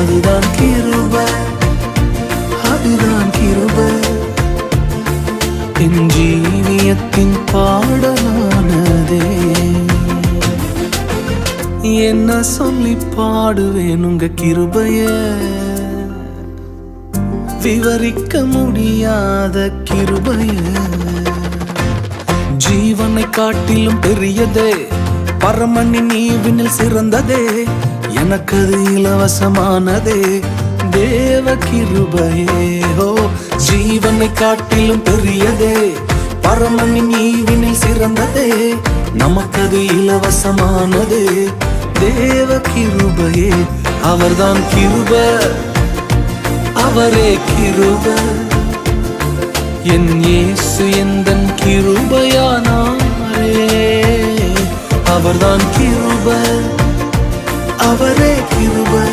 அதுதான் கிருபை, அதுதான் கிருபை. என் ஜீவியத்தின் பாடலானதே, என்ன சொல்லி பாடுவேன் உங்க கிருபைய, விவரிக்க முடியாத கிருபைய. ஜீவனை காட்டிலும் பெரியதே, பரமனின் ஈவினில் சிறந்ததே, எனக்கு அது இலவசமானதே தேவ கிருபையே. ஓ, ஜீவனை காட்டிலும் பெரியதே, பரமனின் ஈவினில் சிறந்ததே, நமக்கது இலவசமானதே தேவ கிருபையே. அவர்தான் கிருபை, அவரே கிருபை. என் இயேசு எந்தன் கிருபையானாரே, அவர்தான் கிருபை, அவரே கிருபை.